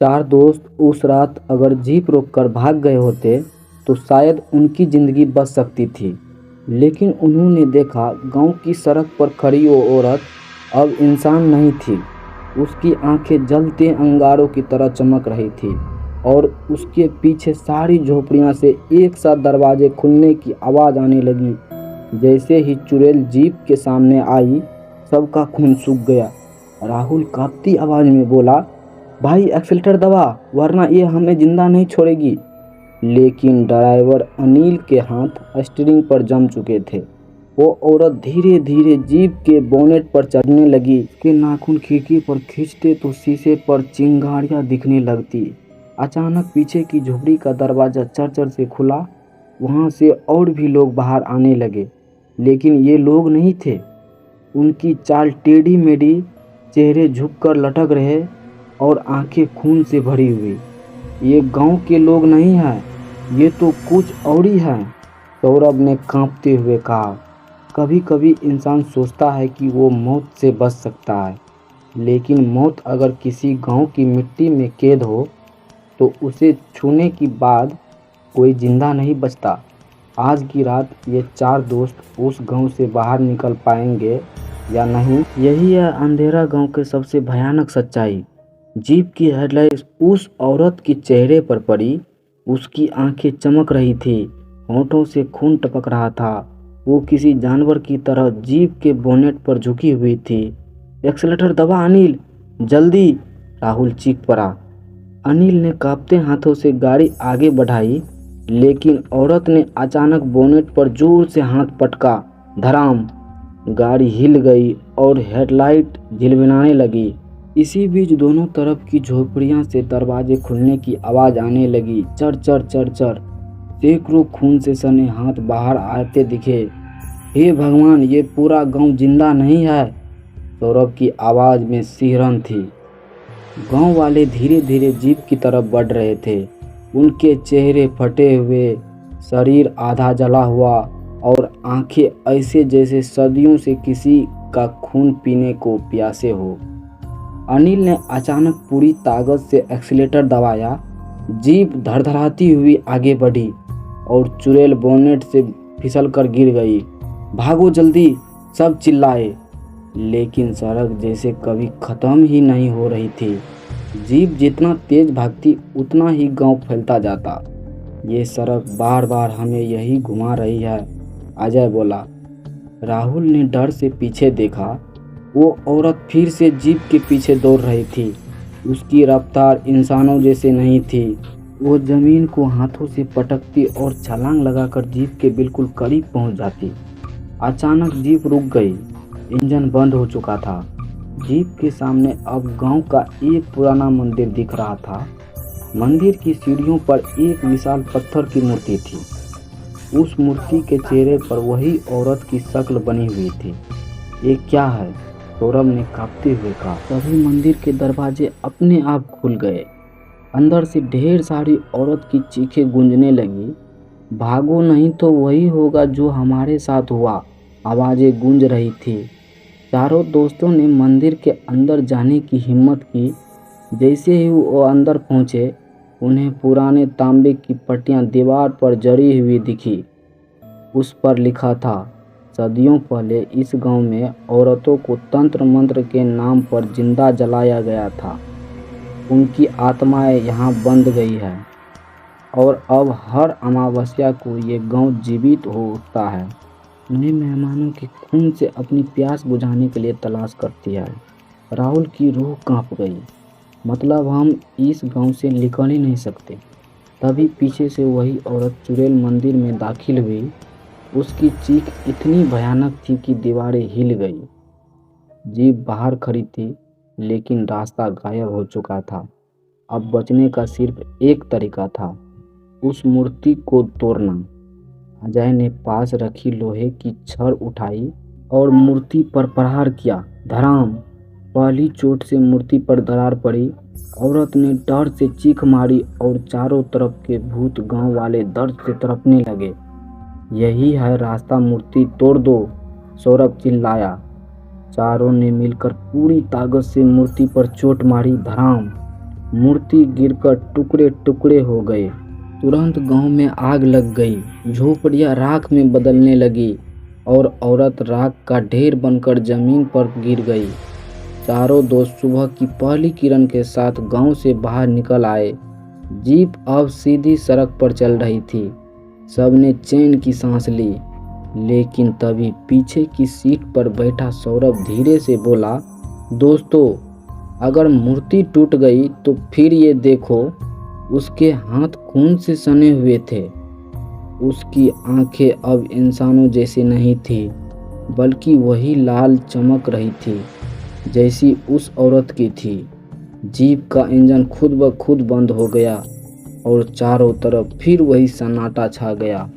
चार दोस्त उस रात अगर जीप रोककर भाग गए होते तो शायद उनकी ज़िंदगी बच सकती थी। लेकिन उन्होंने देखा गांव की सड़क पर खड़ी वो औरत अब इंसान नहीं थी। उसकी आंखें जलते अंगारों की तरह चमक रही थी और उसके पीछे सारी झोपड़ियां से एक साथ दरवाजे खुलने की आवाज़ आने लगी। जैसे ही चुड़ैल जीप के सामने आई, सबका खून सूख गया। राहुल कांपती आवाज़ में बोला, भाई एक्सीलेटर दबा, वरना ये हमें जिंदा नहीं छोड़ेगी। लेकिन ड्राइवर अनिल के हाथ स्टीयरिंग पर जम चुके थे। वो औरत धीरे धीरे जीप के बोनेट पर चढ़ने लगी। उसके नाखून खिड़की पर खींचते तो शीशे पर चिंगारियां दिखने लगती। अचानक पीछे की झोपड़ी का दरवाज़ा चर से खुला। वहां से और भी लोग बाहर आने लगे, लेकिन ये लोग नहीं थे। उनकी चाल टेढ़ी मेढ़ी, चेहरे झुककर लटक रहे और आंखें खून से भरी हुई। ये गांव के लोग नहीं हैं, ये तो कुछ और ही हैं, सौरभ ने कांपते हुए कहा। कभी कभी इंसान सोचता है कि वो मौत से बच सकता है, लेकिन मौत अगर किसी गांव की मिट्टी में कैद हो तो उसे छूने के बाद कोई जिंदा नहीं बचता। आज की रात ये चार दोस्त उस गांव से बाहर निकल पाएंगे या नहीं, यही है अंधेरा गांव के सबसे भयानक सच्चाई। जीप की हेडलाइट उस औरत के चेहरे पर पड़ी। उसकी आंखें चमक रही थी, होठों से खून टपक रहा था। वो किसी जानवर की तरह जीप के बोनेट पर झुकी हुई थी। एक्सीलेटर दबा अनिल, जल्दी, राहुल चीख पड़ा। अनिल ने कांपते हाथों से गाड़ी आगे बढ़ाई, लेकिन औरत ने अचानक बोनेट पर जोर से हाथ पटका। धड़ाम, गाड़ी हिल गई और हेडलाइट झिलमिलाने लगी। इसी बीच दोनों तरफ की झोपड़ियां से दरवाजे खुलने की आवाज़ आने लगी। चर चर चर चर, सैकड़ों खून से सने हाथ बाहर आते दिखे। हे भगवान, ये पूरा गांव जिंदा नहीं है, सौरभ की आवाज़ में सिहरन थी। गांव वाले धीरे धीरे जीप की तरफ बढ़ रहे थे। उनके चेहरे फटे हुए, शरीर आधा जला हुआ और आंखें ऐसे जैसे सदियों से किसी का खून पीने को प्यासे हो। अनिल ने अचानक पूरी ताकत से एक्सीलेटर दबाया। जीप धड़धड़ाती हुई आगे बढ़ी और चुड़ैल बोनेट से फिसलकर गिर गई। भागो जल्दी, सब चिल्लाए, लेकिन सड़क जैसे कभी ख़त्म ही नहीं हो रही थी। जीप जितना तेज भागती उतना ही गांव फैलता जाता। ये सड़क बार बार हमें यही घुमा रही है, अजय बोला। राहुल ने डर से पीछे देखा। वो औरत फिर से जीप के पीछे दौड़ रही थी। उसकी रफ्तार इंसानों जैसे नहीं थी। वो जमीन को हाथों से पटकती और छलांग लगाकर जीप के बिल्कुल करीब पहुंच जाती। अचानक जीप रुक गई। इंजन बंद हो चुका था। जीप के सामने अब गांव का एक पुराना मंदिर दिख रहा था। मंदिर की सीढ़ियों पर एक विशाल पत्थर की मूर्ति थी। उस मूर्ति के चेहरे पर वही औरत की शक्ल बनी हुई थी। ये क्या है, सौरभ ने कांपते हुए कहा। तभी मंदिर के दरवाजे अपने आप खुल गए। अंदर से ढेर सारी औरत की चीखें गूंजने लगी। भागो नहीं तो वही होगा जो हमारे साथ हुआ, आवाज़ें गूंज रही थी। चारों दोस्तों ने मंदिर के अंदर जाने की हिम्मत की। जैसे ही वो अंदर पहुंचे, उन्हें पुराने तांबे की पट्टियां दीवार पर जड़ी हुई दिखी। उस पर लिखा था, सदियों पहले इस गांव में औरतों को तंत्र मंत्र के नाम पर जिंदा जलाया गया था। उनकी आत्माएं यहाँ बंध गई है और अब हर अमावस्या को ये गांव जीवित हो उठता है। नए मेहमानों के खून से अपनी प्यास बुझाने के लिए तलाश करती है। राहुल की रूह कांप गई। मतलब हम इस गांव से निकल ही नहीं सकते। तभी पीछे से वही औरत चुड़ैल मंदिर में दाखिल हुई। उसकी चीख इतनी भयानक थी कि दीवारें हिल गई। जीप बाहर खड़ी थी, लेकिन रास्ता गायब हो चुका था। अब बचने का सिर्फ एक तरीका था, उस मूर्ति को तोड़ना। अजय ने पास रखी लोहे की छड़ उठाई और मूर्ति पर प्रहार किया। धड़ाम, पहली चोट से मूर्ति पर दरार पड़ी। औरत ने डर से चीख मारी और चारों तरफ के भूत गांव वाले दर्द से तड़पने लगे। यही है रास्ता, मूर्ति तोड़ दो, सौरभ चिल्लाया। चारों ने मिलकर पूरी ताकत से मूर्ति पर चोट मारी। धड़ाम, मूर्ति गिरकर टुकड़े टुकड़े हो गए। तुरंत गांव में आग लग गई, झोपड़ियां राख में बदलने लगी और औरत राख का ढेर बनकर जमीन पर गिर गई। चारों दोस्त सुबह की पहली किरण के साथ गांव से बाहर निकल आए। जीप अब सीधी सड़क पर चल रही थी। सबने चैन की सांस ली, लेकिन तभी पीछे की सीट पर बैठा सौरभ धीरे से बोला, दोस्तों, अगर मूर्ति टूट गई तो फिर ये देखो, उसके हाथ खून से सने हुए थे। उसकी आंखें अब इंसानों जैसी नहीं थी, बल्कि वही लाल चमक रही थी जैसी उस औरत की थी। जीप का इंजन खुद ब खुद बंद हो गया और चारों तरफ फिर वही सन्नाटा छा गया।